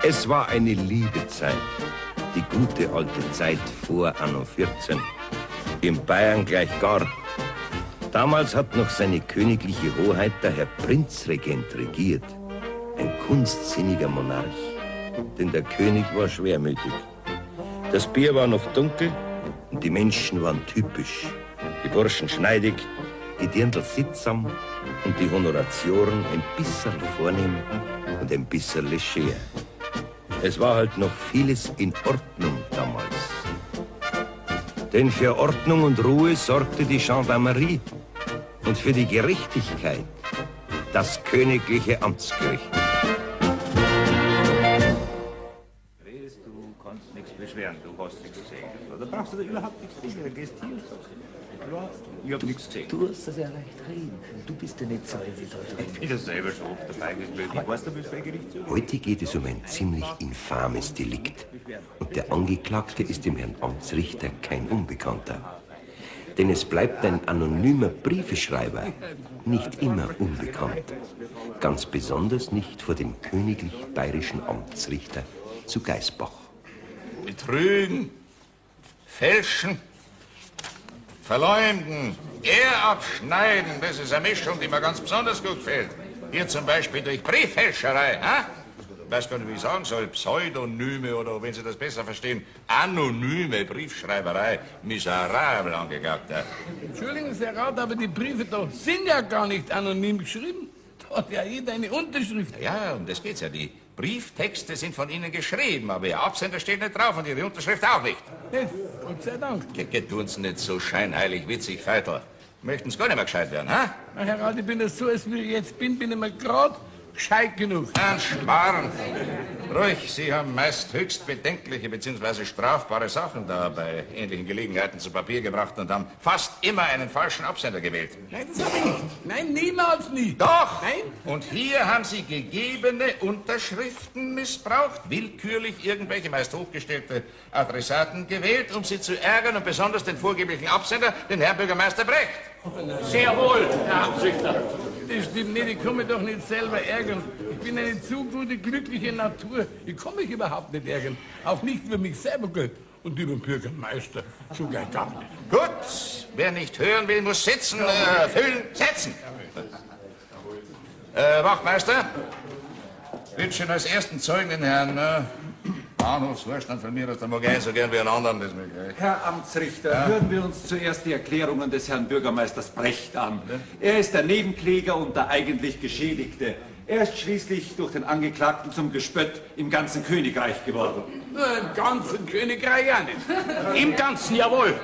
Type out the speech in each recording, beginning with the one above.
Es war eine liebe Zeit, die gute alte Zeit vor Anno 14. In Bayern gleich gar. Damals hat noch seine königliche Hoheit der Herr Prinzregent regiert. Ein kunstsinniger Monarch, denn der König war schwermütig. Das Bier war noch dunkel und die Menschen waren typisch. Die Burschen schneidig, die Dirndl sittsam und die Honoratioren ein bisschen vornehm und ein bisschen leger. Es war halt noch vieles in Ordnung damals. Denn für Ordnung und Ruhe sorgte die Gendarmerie und für die Gerechtigkeit das königliche Amtsgericht. Du kannst nichts beschweren, du hast nichts gesehen. Da brauchst du da überhaupt nichts reden. Du gehst hier und sagst, ich hab nichts gesehen. Du hast das ja leicht reden. Du bist ja nicht Zeuge da drin. Ich bin ja selber schon oft dabei gewesen. Ich weiß, du bist bei Gericht zu. Heute geht es um ein ziemlich infames Delikt. Und der Angeklagte ist dem Herrn Amtsrichter kein Unbekannter. Denn es bleibt ein anonymer Briefeschreiber nicht immer unbekannt. Ganz besonders nicht vor dem königlich bayerischen Amtsrichter zu Geisbach. Betrügen, fälschen, verleumden, Ehr abschneiden, das ist eine Mischung, die mir ganz besonders gut gefällt. Hier zum Beispiel durch Brieffälscherei, ha? Ich weiß gar nicht, wie ich sagen soll, Pseudonyme oder, wenn Sie das besser verstehen, anonyme Briefschreiberei, miserabel angeklagt. Ja? Entschuldigen Sie, Herr Rat, aber die Briefe da sind ja gar nicht anonym geschrieben. Da hat ja jeder eine Unterschrift. Ja, um das geht's ja. Die Brieftexte sind von Ihnen geschrieben, aber Ihr Absender steht nicht drauf und Ihre Unterschrift auch nicht. Nicht? Gott sei Dank. Tun Sie nicht so scheinheilig witzig, Feitel. Möchten Sie gar nicht mehr gescheit werden, ha? Na, Herr Rat, ich bin ja so, als wie ich jetzt bin ich mir gerade gescheit genug. Ein Sparen. Ruhig, Sie haben meist höchst bedenkliche bzw. strafbare Sachen da bei ähnlichen Gelegenheiten zu Papier gebracht und haben fast immer einen falschen Absender gewählt. Nein, das habe ich nicht. Nein, niemals nie. Doch! Nein? Und hier haben Sie gegebene Unterschriften missbraucht, willkürlich irgendwelche meist hochgestellte Adressaten gewählt, um sie zu ärgern und besonders den vorgeblichen Absender, den Herrn Bürgermeister Brecht. Sehr wohl, Herr Amtsrichter. Das stimmt nicht, ich kann mich doch nicht selber ärgern. Ich bin eine zu gute, glückliche Natur. Ich kann mich überhaupt nicht ärgern. Auch nicht über mich selber und über den Bürgermeister. Schon gleich gar nicht. Gut, wer nicht hören will, muss sitzen, füllen, setzen. Wachtmeister, bitte schön als ersten Zeugen den Herrn Bahnhofsvorstand von mir aus der Mogei, so gern wie einen anderen, das mir gleich. Herr Amtsrichter, hören wir uns zuerst die Erklärungen des Herrn Bürgermeisters Brecht an. Er ist der Nebenkläger und der eigentlich Geschädigte. Er ist schließlich durch den Angeklagten zum Gespött im ganzen Königreich geworden. Im ganzen Königreich ja nicht. Im Ganzen jawohl.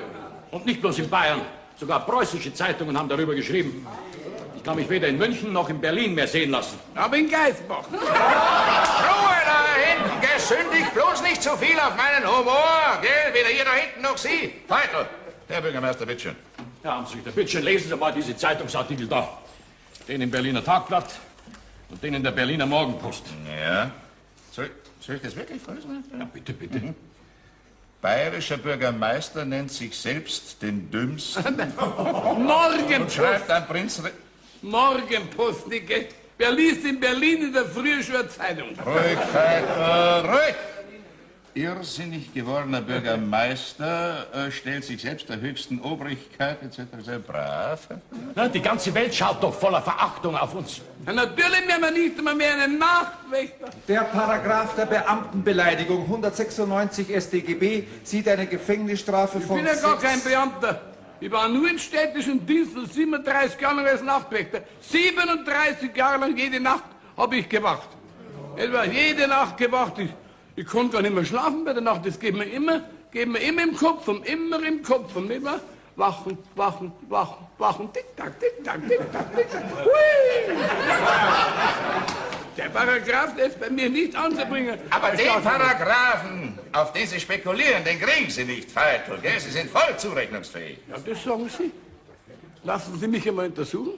Und nicht bloß in Bayern. Sogar preußische Zeitungen haben darüber geschrieben. Ich kann mich weder in München noch in Berlin mehr sehen lassen. Aber in Geisbach. Ruhe da hinten, gell? Sündigt bloß nicht zu viel auf meinen Humor, gell? Weder ihr da hinten noch Sie. Feitel, Herr Bürgermeister, bitteschön. Herr Amtsrichter, bitteschön, lesen Sie mal diese Zeitungsartikel da. Den im Berliner Tagblatt und den in der Berliner Morgenpost. Ja. Soll ich das wirklich vorlesen? Ja, bitte, bitte. Bayerischer Bürgermeister nennt sich selbst den Dümmsten und schreibt an Prinz... Morgenpost, Nicke. Wer liest in Berlin in der Früh schon eine Zeitung? Ruhig, Feitel, ruhig! Irrsinnig gewordener Bürgermeister stellt sich selbst der höchsten Obrigkeit etc. Sehr brav. Na, die ganze Welt schaut doch voller Verachtung auf uns. Ja, natürlich nehmen wir nicht einmal mehr einen Nachtwächter. Der Paragraph der Beamtenbeleidigung 196 StGB sieht eine Gefängnisstrafe von... Ich bin ja gar kein Beamter. Ich war nur in städtischen Diensten 37 Jahre lang als Nachtwächter. 37 Jahre lang jede Nacht habe ich gewacht. Etwa jede Nacht gewacht. Ich konnte gar nicht mehr schlafen bei der Nacht. Das geht mir immer im Kopf und immer im Kopf. Und immer wachen, wachen, wachen, wachen. Tick-Tack, Tick-Tack, Tick-Tack, Tick-Tack. Hui! Der Paragraph, der ist bei mir nicht anzubringen. Aber den Paragraphen, auf den Sie spekulieren, den kriegen Sie nicht, Feitel, gell? Sie sind voll zurechnungsfähig. Ja, das sagen Sie. Lassen Sie mich einmal untersuchen.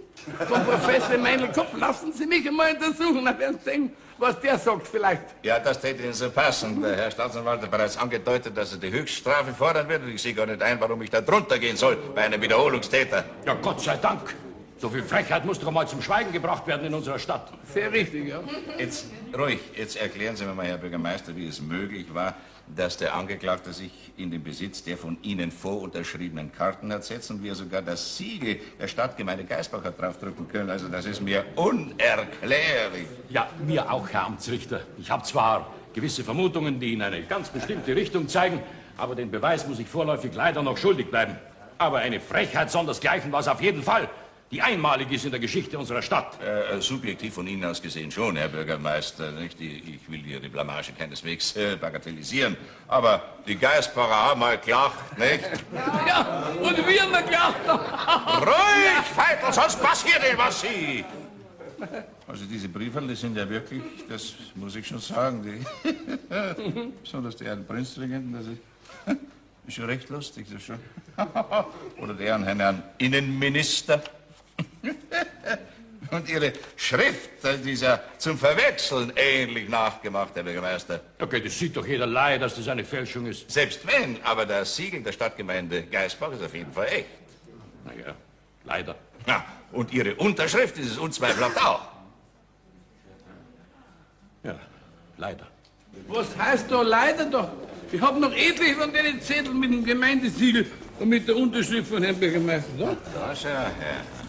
Vom Professor Meinl-Kopf, lassen Sie mich einmal untersuchen. Dann werden Sie sehen, was der sagt vielleicht. Ja, das täte Ihnen so passen. Der Herr Staatsanwalt hat bereits angedeutet, dass er die Höchststrafe fordern wird. Und ich sehe gar nicht ein, warum ich da drunter gehen soll bei einem Wiederholungstäter. Ja, Gott sei Dank. So viel Frechheit muss doch mal zum Schweigen gebracht werden in unserer Stadt. Sehr richtig, ja. Jetzt ruhig, jetzt erklären Sie mir mal, Herr Bürgermeister, wie es möglich war, dass der Angeklagte sich in den Besitz der von Ihnen vorunterschriebenen Karten hat setzen und wie er sogar das Siegel der Stadtgemeinde Geisbach hat draufdrücken können. Also das ist mir unerklärlich. Ja, mir auch, Herr Amtsrichter. Ich habe zwar gewisse Vermutungen, die in eine ganz bestimmte Richtung zeigen, aber den Beweis muss ich vorläufig leider noch schuldig bleiben. Aber eine Frechheit sondersgleichen war es auf jeden Fall, die einmalig ist in der Geschichte unserer Stadt. Subjektiv von Ihnen aus gesehen schon, Herr Bürgermeister. Nicht? Ich will Ihre Blamage keineswegs bagatellisieren. Aber die Geisbacher haben mal gelacht, nicht? Ja, und wir haben gelacht. Ruhig, Feitel, sonst passiert etwas, Sie! Also diese Brieferl, die sind ja wirklich, das muss ich schon sagen, die besonders die Herren Prinzregenten, das ist schon recht lustig, das schon. Oder die Herren Innenminister. Und Ihre Schrift, die ist ja zum Verwechseln ähnlich nachgemacht, Herr Bürgermeister. Okay, das sieht doch jederlei, dass das eine Fälschung ist. Selbst wenn, aber das Siegel der Stadtgemeinde Geisbach ist auf jeden Fall echt. Naja, leider. Ja, und Ihre Unterschrift ist es unzweifelhaft auch. Ja, leider. Was heißt da leider doch? Ich habe noch etliche von den Zetteln mit dem Gemeindesiegel und mit der Unterschrift von Herrn Bürgermeister. So? Das ja,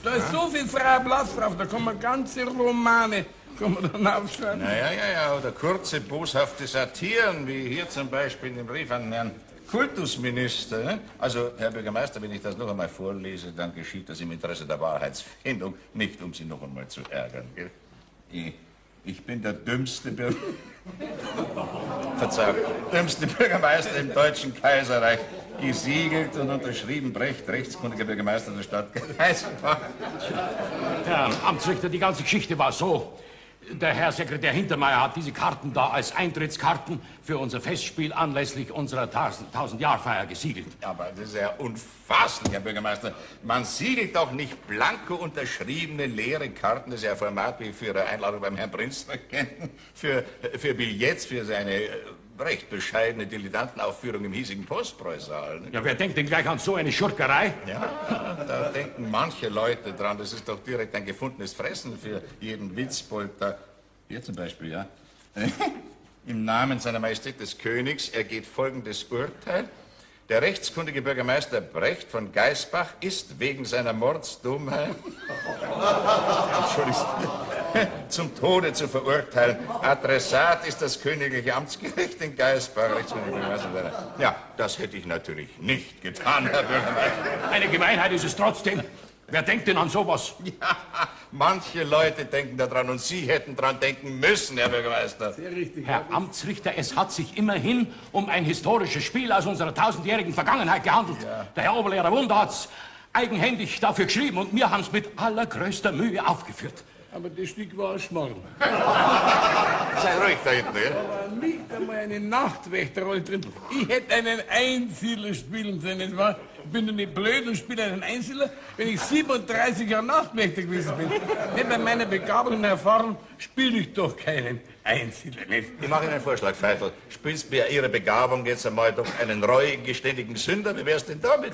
Da ist so viel freier Platz drauf, da kann man ganze Romane dann aufschreiben. Ja, oder kurze, boshafte Satiren, wie hier zum Beispiel den Brief an Herrn Kultusminister. Ne? Also, Herr Bürgermeister, wenn ich das noch einmal vorlese, dann geschieht das im Interesse der Wahrheitsfindung, nicht um Sie noch einmal zu ärgern. Gell? Ich bin der dümmste dümmste Bürgermeister im Deutschen Kaiserreich. Gesiegelt und unterschrieben Brecht, rechtskundiger Bürgermeister der Stadt Geisbach. Herr Amtsrichter, die ganze Geschichte war so. Der Herr Sekretär Hintermeier hat diese Karten da als Eintrittskarten für unser Festspiel anlässlich unserer 1000-Jahr-Feier gesiegelt. Aber das ist ja unfasslich, Herr Bürgermeister. Man siegelt doch nicht blanko unterschriebene leere Karten. Das ist ja ein Format wie für eine Einladung beim Herrn Prinzregenten, für Billets, für seine recht bescheidene Dilettantenaufführung im hiesigen Postbräusaal. Ja, wer denkt denn gleich an so eine Schurkerei? Ja, da denken manche Leute dran. Das ist doch direkt ein gefundenes Fressen für jeden Witzbold da. Hier zum Beispiel, ja. Im Namen seiner Majestät des Königs ergeht folgendes Urteil. Der rechtskundige Bürgermeister Brecht von Geisbach ist wegen seiner Mordsdummheit zum Tode zu verurteilen. Adressat ist das königliche Amtsgericht in Geisbach. Ja, das hätte ich natürlich nicht getan, Herr Bürgermeister. Eine Gemeinheit ist es trotzdem. Wer denkt denn an sowas? Ja, manche Leute denken daran und Sie hätten dran denken müssen, Herr Bürgermeister. Sehr richtig. Herr Amtsrichter, es hat sich immerhin um ein historisches Spiel aus unserer 1000-jährigen Vergangenheit gehandelt. Ja. Der Herr Oberlehrer Wunder hat's eigenhändig dafür geschrieben und wir haben es mit allergrößter Mühe aufgeführt. Aber das Stück war ein Schmarrn. Sei ruhig da hinten, ja? Aber nicht einmal eine Nachtwächterrolle drin. Ich hätte einen Einsiedler spielen sollen. Ich bin doch nicht blöd und spiele einen Einsiedler, wenn ich 37 Jahre Nachtwächter gewesen bin. Nicht bei meiner Begabung und Erfahrung spiele ich doch keinen Einsiedler. Nicht? Ich mache Ihnen einen Vorschlag, Feitel. Spielst bei Ihrer Begabung jetzt einmal doch einen reuigen, geständigen Sünder. Wie wär's denn damit?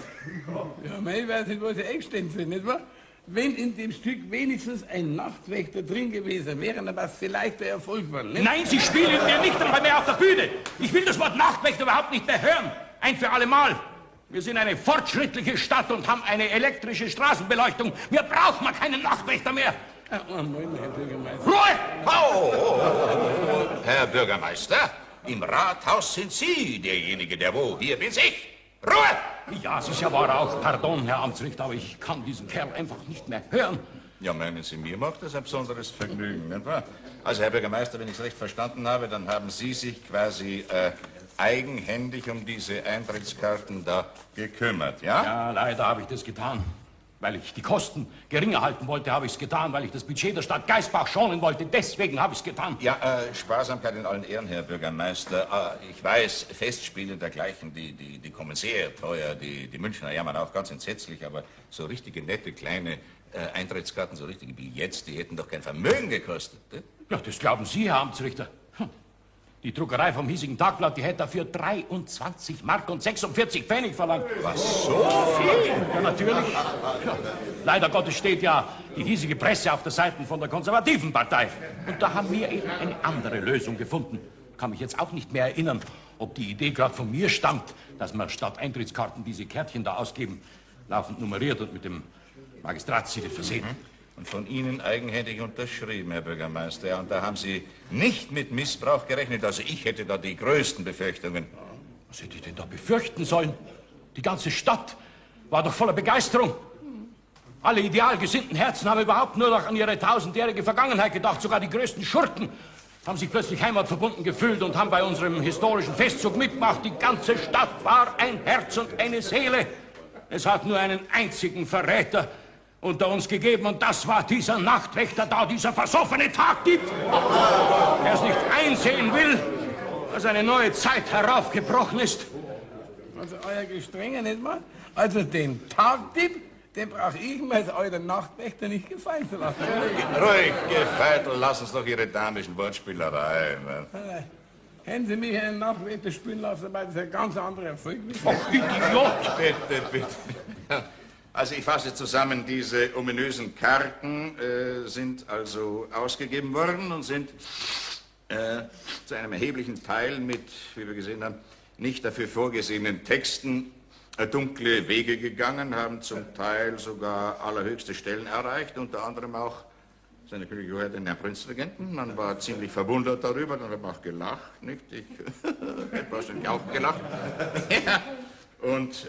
Ja, ich weiß nicht, was ich eingestehen soll, nicht wahr? Wenn in dem Stück wenigstens ein Nachtwächter drin gewesen wäre, dann war es vielleicht der Erfolg geworden. Nein, Sie spielen mir nicht einmal mehr auf der Bühne. Ich will das Wort Nachtwächter überhaupt nicht mehr hören. Ein für alle Mal. Wir sind eine fortschrittliche Stadt und haben eine elektrische Straßenbeleuchtung. Wir brauchen mal keinen Nachtwächter mehr. Moin, Herr Bürgermeister. Ruhe! Herr Bürgermeister, im Rathaus sind Sie derjenige, der wo. Hier bin's ich. Ruhe! Ja, sicher war er auch. Pardon, Herr Amtsrichter, aber ich kann diesen Kerl einfach nicht mehr hören. Ja, meinen Sie, mir macht das ein besonderes Vergnügen, nicht wahr? Also, Herr Bürgermeister, wenn ich es recht verstanden habe, dann haben Sie sich quasi eigenhändig um diese Eintrittskarten da gekümmert, ja? Ja, leider habe ich das getan. Weil ich die Kosten geringer halten wollte, habe ich es getan. Weil ich das Budget der Stadt Geisbach schonen wollte, deswegen habe ich es getan. Ja, Sparsamkeit in allen Ehren, Herr Bürgermeister. Ich weiß, Festspiele dergleichen, die kommen sehr teuer. Die Münchner jammern auch ganz entsetzlich, aber so richtige nette kleine Eintrittskarten, so richtige Billets, die hätten doch kein Vermögen gekostet. Ne? Ja, das glauben Sie, Herr Amtsrichter. Die Druckerei vom hiesigen Tagblatt, die hätte dafür 23 Mark und 46 Pfennig verlangt. Was, so viel? Ja, natürlich. Ja. Leider Gottes steht ja die hiesige Presse auf der Seite von der konservativen Partei. Und da haben wir eben eine andere Lösung gefunden. Ich kann mich jetzt auch nicht mehr erinnern, ob die Idee gerade von mir stammt, dass wir statt Eintrittskarten diese Kärtchen da ausgeben, laufend nummeriert und mit dem Magistratssiegel versehen. Und von Ihnen eigenhändig unterschrieben, Herr Bürgermeister. Ja, und da haben Sie nicht mit Missbrauch gerechnet. Also ich hätte da die größten Befürchtungen. Was hätte ich denn da befürchten sollen? Die ganze Stadt war doch voller Begeisterung. Alle ideal gesinnten Herzen haben überhaupt nur noch an ihre 1000-jährige Vergangenheit gedacht. Sogar die größten Schurken haben sich plötzlich heimatverbunden gefühlt und haben bei unserem historischen Festzug mitgemacht. Die ganze Stadt war ein Herz und eine Seele. Es hat nur einen einzigen Verräter unter uns gegeben, und das war dieser Nachtwächter da, dieser versoffene Tagdieb, der es nicht einsehen will, dass eine neue Zeit heraufgebrochen ist. Also euer Gestrenge, nicht wahr? Also den Tagdieb, den brauche ich mir als alter Nachtwächter nicht gefallen zu lassen. Ruhig, Gefeitel, lassen Sie doch Ihre damischen Wortspielereien. Ne? Hätten Sie mich einen Nachtwächter spielen lassen, weil das ein ganz anderer Erfolg ist. Ach, Idiot! Bitte, bitte. Also ich fasse zusammen, diese ominösen Karten sind also ausgegeben worden und sind zu einem erheblichen Teil mit, wie wir gesehen haben, nicht dafür vorgesehenen Texten dunkle Wege gegangen, haben zum Teil sogar allerhöchste Stellen erreicht, unter anderem auch seine Königliche Hoheit den Herrn Prinzregenten. Man war ziemlich verwundert darüber, dann hat man auch gelacht, nicht? Ich hätte wahrscheinlich auch gelacht. Ja. Und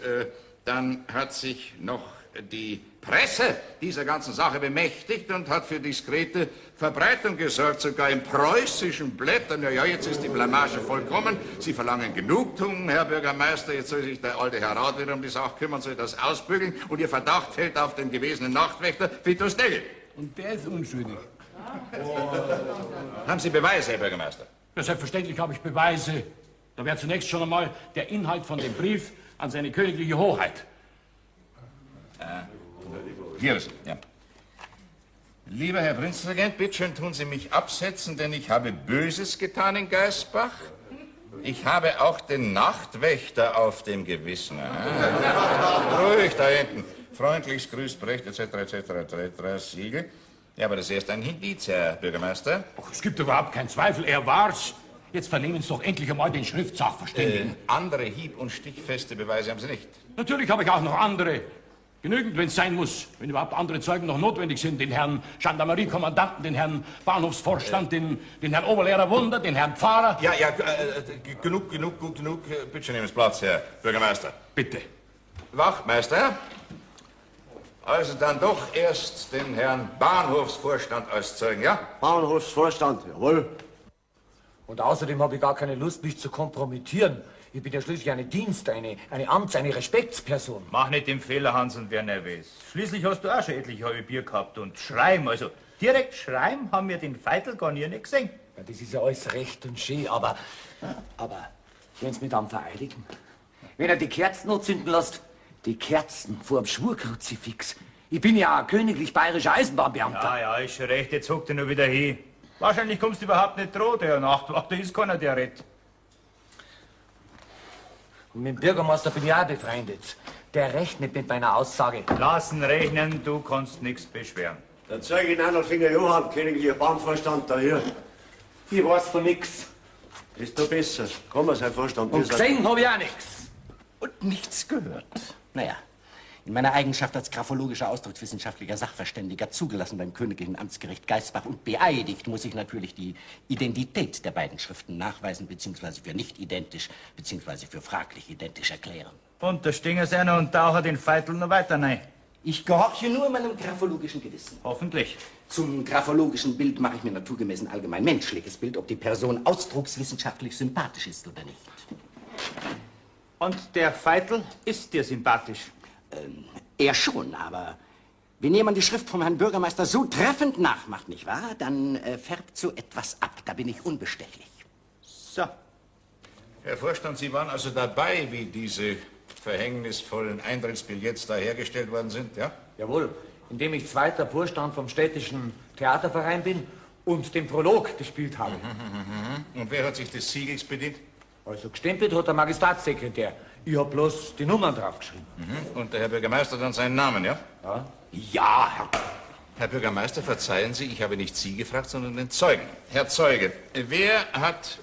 dann hat sich noch die Presse dieser ganzen Sache bemächtigt und hat für diskrete Verbreitung gesorgt, sogar in preußischen Blättern. Ja, jetzt ist die Blamage vollkommen. Sie verlangen Genugtuung, Herr Bürgermeister. Jetzt soll sich der alte Herr Rat wieder um die Sache kümmern, soll das ausbügeln. Und Ihr Verdacht fällt auf den gewesenen Nachtwächter Vitus Dell. Und der ist unschuldig. Haben Sie Beweise, Herr Bürgermeister? Ja, selbstverständlich habe ich Beweise. Da wäre zunächst schon einmal der Inhalt von dem Brief an seine königliche Hoheit. Hier ist ja. Lieber Herr Prinzregent, bitteschön tun Sie mich absetzen, denn ich habe Böses getan in Geisbach. Ich habe auch den Nachtwächter auf dem Gewissen. Ruhig da hinten. Freundlichst grüßt Brecht, etc. Siegel. Ja, aber das ist erst ein Indiz, Herr Bürgermeister. Ach, es gibt überhaupt keinen Zweifel, er war's. Jetzt vernehmen Sie doch endlich einmal den Schriftsachverständigen. Andere hieb- und stichfeste Beweise haben Sie nicht. Natürlich habe ich auch noch andere. Genügend, wenn es sein muss. Wenn überhaupt andere Zeugen noch notwendig sind. Den Herrn Gendarmeriekommandanten, den Herrn Bahnhofsvorstand, den Herrn Oberlehrer Wunder, den Herrn Pfarrer. Ja, genug. Bitte nehmen Sie Platz, Herr Bürgermeister. Bitte. Wachtmeister. Also dann doch erst den Herrn Bahnhofsvorstand als Zeugen, ja? Bahnhofsvorstand, jawohl. Und außerdem habe ich gar keine Lust, mich zu kompromittieren. Ich bin ja schließlich eine eine Amts-, eine Respektsperson. Mach nicht den Fehler, Hans, und wer nervös. Schließlich hast du auch schon etliche halbe Bier gehabt und schreiben, also direkt schreiben haben wir den Feitel gar nie nicht gesehen. Ja, das ist ja alles recht und schön, aber wenn Sie mich dann vereidigen, wenn er die Kerzen noch zünden lässt, die Kerzen vor dem Schwurkruzifix. Ich bin ja ein königlich-bayerischer Eisenbahnbeamter. Ja, ist schon recht, jetzt huckt er nur wieder hin. Wahrscheinlich kommst du überhaupt nicht droh, der Nachtwachter ist keiner, der rettet. Und mit dem Bürgermeister bin ich auch befreundet. Der rechnet mit meiner Aussage. Lassen rechnen, du kannst nichts beschweren. Der Zeuge Nannerfinger Johann, königlicher Bahnvorstand da hier. Ich weiß von nix. Ist doch besser. Komm, Herr Vorstand. Und gesehen habe ich auch nix. Und nichts gehört. Naja, in meiner Eigenschaft als graphologischer ausdruckswissenschaftlicher Sachverständiger zugelassen beim Königlichen Amtsgericht Geisbach und beeidigt, muss ich natürlich die Identität der beiden Schriften nachweisen, beziehungsweise für nicht identisch, beziehungsweise für fraglich identisch erklären. Und da stehen sie einer und tauchen den Feitel noch weiter rein. Ich gehorche nur meinem graphologischen Gewissen. Hoffentlich. Zum graphologischen Bild mache ich mir naturgemäß ein allgemein menschliches Bild, ob die Person ausdruckswissenschaftlich sympathisch ist oder nicht. Und der Feitel ist dir sympathisch? Er schon, aber wenn jemand die Schrift vom Herrn Bürgermeister so treffend nachmacht, nicht wahr, dann färbt so etwas ab. Da bin ich unbestechlich. So. Herr Vorstand, Sie waren also dabei, wie diese verhängnisvollen Eintrittsbillets da hergestellt worden sind, ja? Jawohl, indem ich zweiter Vorstand vom städtischen Theaterverein bin und den Prolog gespielt habe. Und wer hat sich des Siegels bedient? Also gestempelt hat der Magistratssekretär. Ich habe bloß die Nummern draufgeschrieben. Und der Herr Bürgermeister dann seinen Namen, ja? Ja. Ja, Herr. Herr Bürgermeister, verzeihen Sie, ich habe nicht Sie gefragt, sondern den Zeugen. Herr Zeuge, wer hat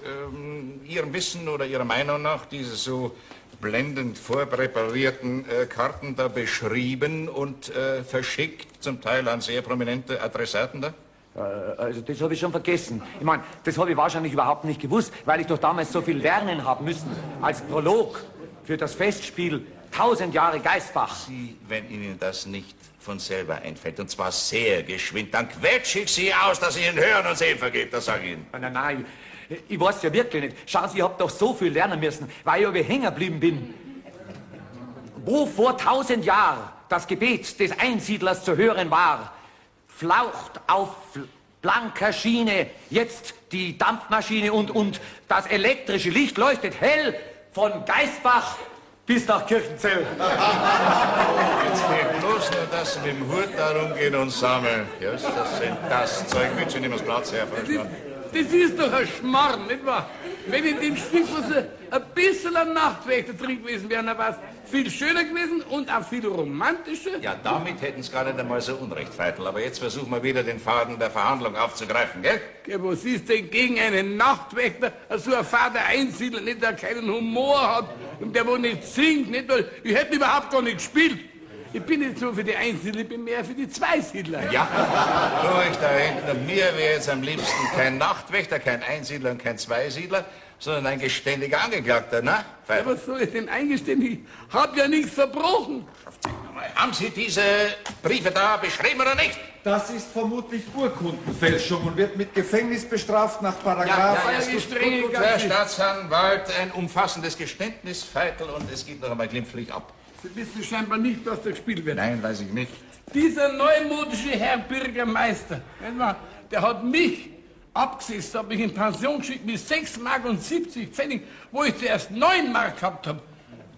Ihrem Wissen oder Ihrer Meinung nach diese so blendend vorpräparierten Karten da beschrieben und verschickt, zum Teil an sehr prominente Adressaten da? Also das habe ich schon vergessen. Ich meine, das habe ich wahrscheinlich überhaupt nicht gewusst, weil ich doch damals so viel lernen habe müssen. Als Prolog für das Festspiel 1000 Jahre Geisbach. Sie, wenn Ihnen das nicht von selber einfällt, und zwar sehr geschwind, dann quetsche ich Sie aus, dass Ihnen Hören und Sehen vergeht, das sage ich Ihnen. Nein, ich weiß ja wirklich nicht. Schauen Sie, ich hab doch so viel lernen müssen, weil ich aber hängen geblieben bin. Wo vor 1000 Jahren das Gebet des Einsiedlers zu hören war, flaucht auf blanker Schiene jetzt die Dampfmaschine und das elektrische Licht leuchtet hell von Geisbach bis nach Kirchenzell. Jetzt fehlt bloß nur, dass Sie mit dem Hut da rumgehen und sammeln. Ja, das sind das Zeug mit, Sie nehmen das Platz her. Das ist doch ein Schmarrn, nicht wahr? Wenn in dem Stück was ein bisschen ein Nachtwächter drin gewesen wäre, dann wäre es viel schöner gewesen und auch viel romantischer. Ja, damit hätten Sie gar nicht einmal so unrecht, Veitel. Aber jetzt versuchen wir wieder den Faden der Verhandlung aufzugreifen, gell? Ja, was ist denn gegen einen Nachtwächter, so ein fader Einsiedler, nicht, der keinen Humor hat und der wo nicht singt, nicht? Weil ich hätte überhaupt gar nicht gespielt. Ich bin nicht so für die Einsiedler, ich bin mehr für die Zweisiedler. Ja, ruhig da hinten. Mir wäre jetzt am liebsten kein Nachtwächter, kein Einsiedler und kein Zweisiedler, sondern ein geständiger Angeklagter, ne? Ja, was soll ich denn eingestehen? Ich hab ja nichts verbrochen. Haben Sie diese Briefe da beschrieben oder nicht? Das ist vermutlich Urkundenfälschung und wird mit Gefängnis bestraft nach Paragraph... Gut, Herr Staatsanwalt, ein umfassendes Geständnis, Veitel, und es geht noch einmal glimpflich ab. Sie wissen scheinbar nicht, was da gespielt wird. Nein, weiß ich nicht. Dieser neumodische Herr Bürgermeister, der hat mich abgesetzt, hat mich in Pension geschickt mit 6 Mark und 70 Pfennig, wo ich zuerst 9 Mark gehabt habe.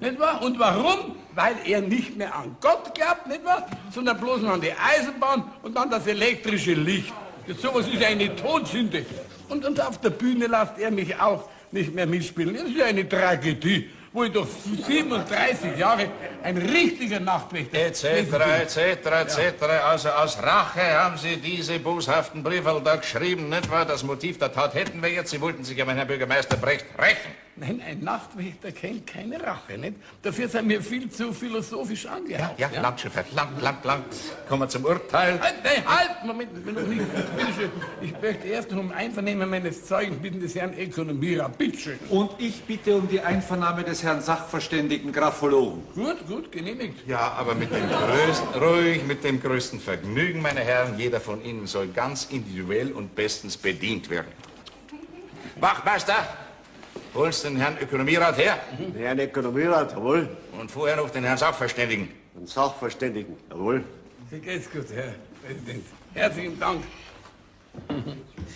Nicht wahr? Und warum? Weil er nicht mehr an Gott glaubt, nicht wahr? Sondern bloß noch an die Eisenbahn und an das elektrische Licht. Das sowas ist eine Todsünde. Und auf der Bühne lässt er mich auch nicht mehr mitspielen. Das ist eine Tragödie, wo ich doch 37 Jahre ein richtiger Nachtwächter... Etc. Also aus Rache haben Sie diese boshaften Briefe da geschrieben, nicht wahr? Das Motiv der Tat hätten wir jetzt. Sie wollten sich ja, mein Herr Bürgermeister Brecht, rächen. Nein, ein Nachtwächter kennt keine Rache, nicht? Dafür sind wir viel zu philosophisch angehaucht. Ja, lang schon, lang. Kommen wir zum Urteil. Halt! Moment, ich bin noch nicht. Bitteschön. Ich möchte erst um Einvernehmen meines Zeugen bitten des Herrn Ökonomierat. Bitteschön. Und ich bitte um die Einvernahme des Herrn Sachverständigen Graphologen. Gut, genehmigt. Ja, aber mit dem größten Vergnügen, meine Herren. Jeder von Ihnen soll ganz individuell und bestens bedient werden. Wachtmeister, holst den Herrn Ökonomierat her. Den Herrn Ökonomierat, jawohl. Und vorher noch den Herrn Sachverständigen. Den Sachverständigen, jawohl. Wie geht's gut, Herr Präsident? Herzlichen Dank.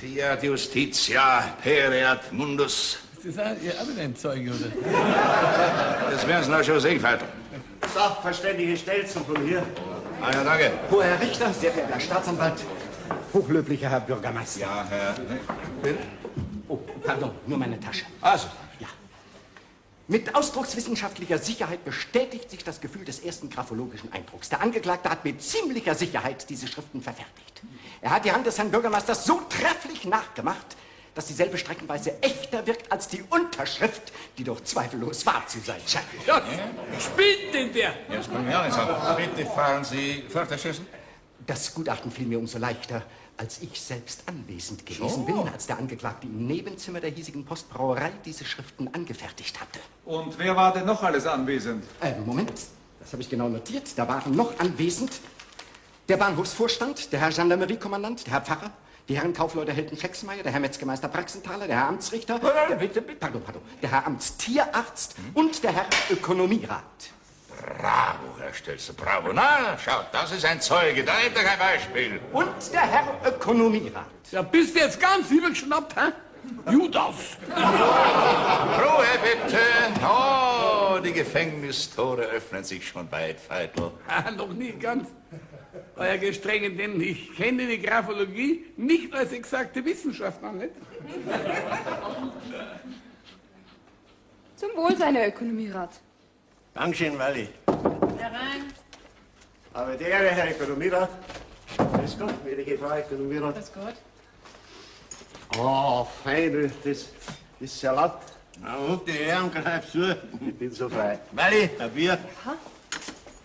Fiat Justitia, pereat mundus. Ist das auch wieder ein Zeuge, oder? Das werden Sie noch schon sehen, Vater. Sachverständige Stelzen von hier. Ah ja, danke. Hoher Herr Richter, sehr verehrter Herr Staatsanwalt, hochlöblicher Herr Bürgermeister. Ja, Herr... Bitte? Oh, pardon, nur meine Tasche. Also. Ja. Mit ausdruckswissenschaftlicher Sicherheit bestätigt sich das Gefühl des ersten graphologischen Eindrucks. Der Angeklagte hat mit ziemlicher Sicherheit diese Schriften verfertigt. Er hat die Hand des Herrn Bürgermeisters so trefflich nachgemacht, dass dieselbe streckenweise echter wirkt als die Unterschrift, die doch zweifellos wahr zu sein scheint. Ja, spinnt denn der? Ja, das kann ich auch nicht sagen. Bitte fahren Sie fort, Herr Schüssel. Das Gutachten fiel mir umso leichter, als ich selbst anwesend gewesen bin, als der Angeklagte im Nebenzimmer der hiesigen Postbrauerei diese Schriften angefertigt hatte. Und wer war denn noch alles anwesend? Moment, das habe ich genau notiert. Da waren noch anwesend der Bahnhofsvorstand, der Herr Gendarmeriekommandant, der Herr Pfarrer, die Herren Kaufleute Helden-Schexmeier, der Herr Metzgermeister Praxenthaler, der Herr Amtsrichter, der Herr Amtstierarzt und der Herr Ökonomierat. Bravo, Herr Stelzer, bravo. Na, schaut, das ist ein Zeuge, da nehmt ihr kein Beispiel. Und der Herr Ökonomierat. Ja, bist du jetzt ganz übergeschnappt, hä? Judas! Ruhe, bitte. Oh, die Gefängnistore öffnen sich schon weit, Veitel. Noch nie ganz. Euer Gestrengen, denn ich kenne die Graphologie nicht als exakte Wissenschaft an, nicht? Zum Wohlsein, Herr Ökonomierat. Dankeschön, Walli. Herein. Aber der Herr Ökonomierat, Grüß Gott, gnädige Frau Ökonomierat. Grüß Gott. Oh, fein, das ist Salat. Na und, die Herren, greif zu. Ich bin so frei. Melli, ein Bier.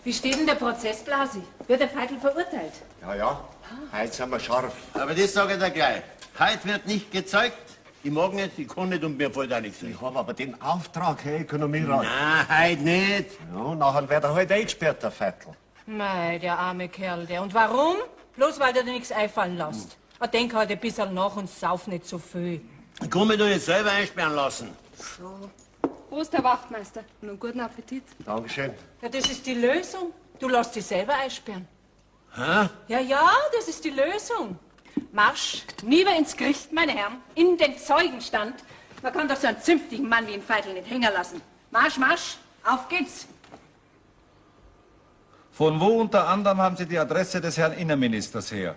Wie steht denn der Prozess, Blasi? Wird der Feigl verurteilt? Ja, heute sind wir scharf. Aber das sage ich dir gleich. Heute wird nicht gezeugt. Ich mag nicht, ich kann nicht und mir fällt auch nichts ein. Ich habe aber den Auftrag, Herr Ökonomierat. Nein, heute nicht. Ja, nachher wird er halt eingesperrt, der Vettl. Mei, der arme Kerl, der. Und warum? Bloß weil du dir nichts einfallen lässt. Ich denke halt ein bisschen nach und sauf nicht so viel. Ich kann mich doch nicht selber einsperren lassen. So. Prost, Herr Wachtmeister. Und einen guten Appetit. Dankeschön. Ja, das ist die Lösung. Du lässt dich selber einsperren. Hä? Ja, das ist die Lösung. Marsch, nieber ins Gericht, meine Herren, in den Zeugenstand. Man kann doch so einen zünftigen Mann wie einen Veitl nicht hängen lassen. Marsch, marsch, auf geht's. Von wo unter anderem haben Sie die Adresse des Herrn Innenministers her?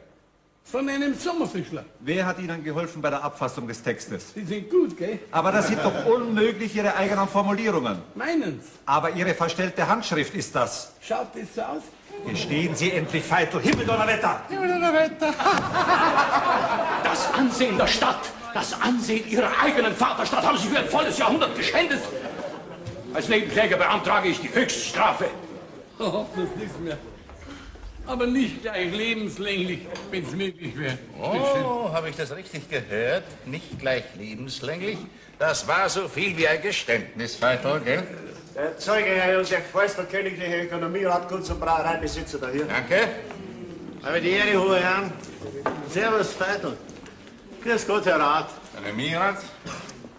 Von einem Sommerfischler. Wer hat Ihnen geholfen bei der Abfassung des Textes? Die sind gut, gell? Aber das sind doch unmöglich Ihre eigenen Formulierungen. Meinen's? Aber Ihre verstellte Handschrift ist das. Schaut das so aus? Gestehen Sie endlich, Veitl. Himmel-Donnerwetter! Himmel-Donnerwetter! Das Ansehen der Stadt, das Ansehen Ihrer eigenen Vaterstadt haben Sie für ein volles Jahrhundert geschändet. Als Nebenkläger beantrage ich die Höchststrafe. Oh, das nicht mehr. Aber nicht gleich lebenslänglich, wenn's möglich wäre. Oh, habe ich das richtig gehört? Nicht gleich lebenslänglich? Das war so viel wie ein Geständnis, Veitl, gell? Der Zeuge, Herr Josef Forster, königliche Ökonomierat, Guts- und Brauereibesitzer da hier. Danke. Aber die Ehre, hohe Herren. Servus, Veitl. Grüß Gott, Herr Rat. Ökonomierat.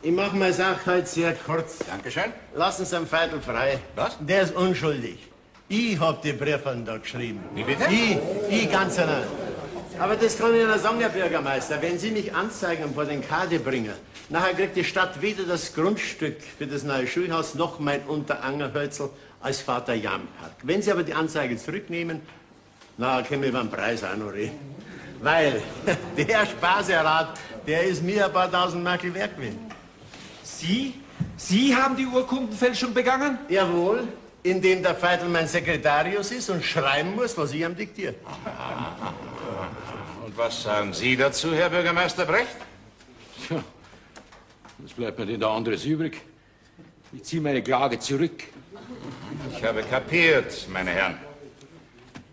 Ich mache meine Sache heute sehr kurz. Dankeschön. Lassen Sie den Veitl frei. Was? Der ist unschuldig. Ich hab die Briefe da geschrieben. Wie bitte? Ich ganz allein. Aber das kann ich Ihnen sagen, Herr Bürgermeister. Wenn Sie mich anzeigen und vor den Kade bringen, nachher kriegt die Stadt weder das Grundstück für das neue Schulhaus noch mein Unterangerhölzl als Vater Jan-Park. Wenn Sie aber die Anzeige zurücknehmen, na, können wir über den Preis auch noch reden. Weil der Spaßerat, der ist mir ein paar tausend Mark wert gewesen. Sie haben die Urkundenfälschung begangen? Jawohl, indem der Veitl mein Sekretarius ist und schreiben muss, was ich ihm diktiere. Und was sagen Sie dazu, Herr Bürgermeister Brecht? Tja, was bleibt mir denn da anderes übrig? Ich ziehe meine Klage zurück. Ich habe kapiert, meine Herren.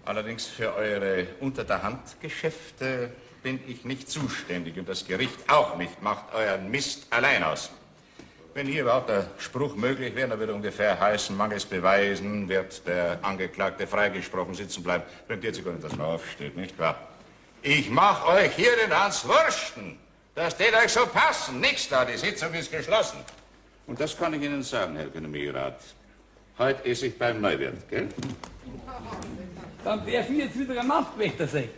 Allerdings für eure Unter-der-Hand-Geschäfte bin ich nicht zuständig und das Gericht auch nicht. Macht euren Mist allein aus. Wenn hier überhaupt der Spruch möglich wäre, dann würde ungefähr heißen, mangels Beweisen wird der Angeklagte freigesprochen sitzen bleiben. Rentiert sich gar nicht, dass man aufsteht, nicht wahr? Ich mach euch hier den Hans Wursten. Das wird euch so passen. Nix da, die Sitzung ist geschlossen. Und das kann ich Ihnen sagen, Herr Ökonomierat. Heute esse ich beim Neuwirt, gell? Dann darf ich jetzt wieder ein Nachtwächter sein.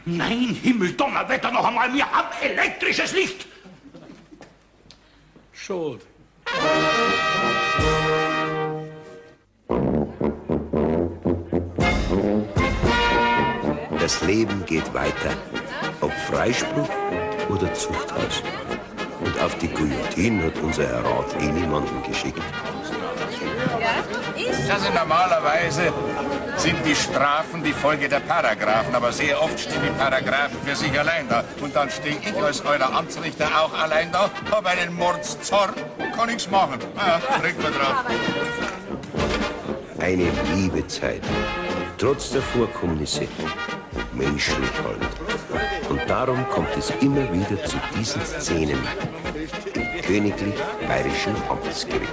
Nein, Himmel, Donnerwetter, noch einmal, wir haben elektrisches Licht. Schade. Das Leben geht weiter, ob Freispruch oder Zuchthaus. Und auf die Guillotine hat unser Herr Rat niemanden geschickt. Also normalerweise sind die Strafen die Folge der Paragraphen, aber sehr oft stehen die Paragraphen für sich allein da. Und dann stehe ich als euer Amtsrichter auch allein da, habe einen Mordszorn und kann nichts machen. Ja, kriegt man drauf. Eine liebe Zeit, trotz der Vorkommnisse, menschlich halt. Und darum kommt es immer wieder zu diesen Szenen im königlich bayerischen Amtsgericht.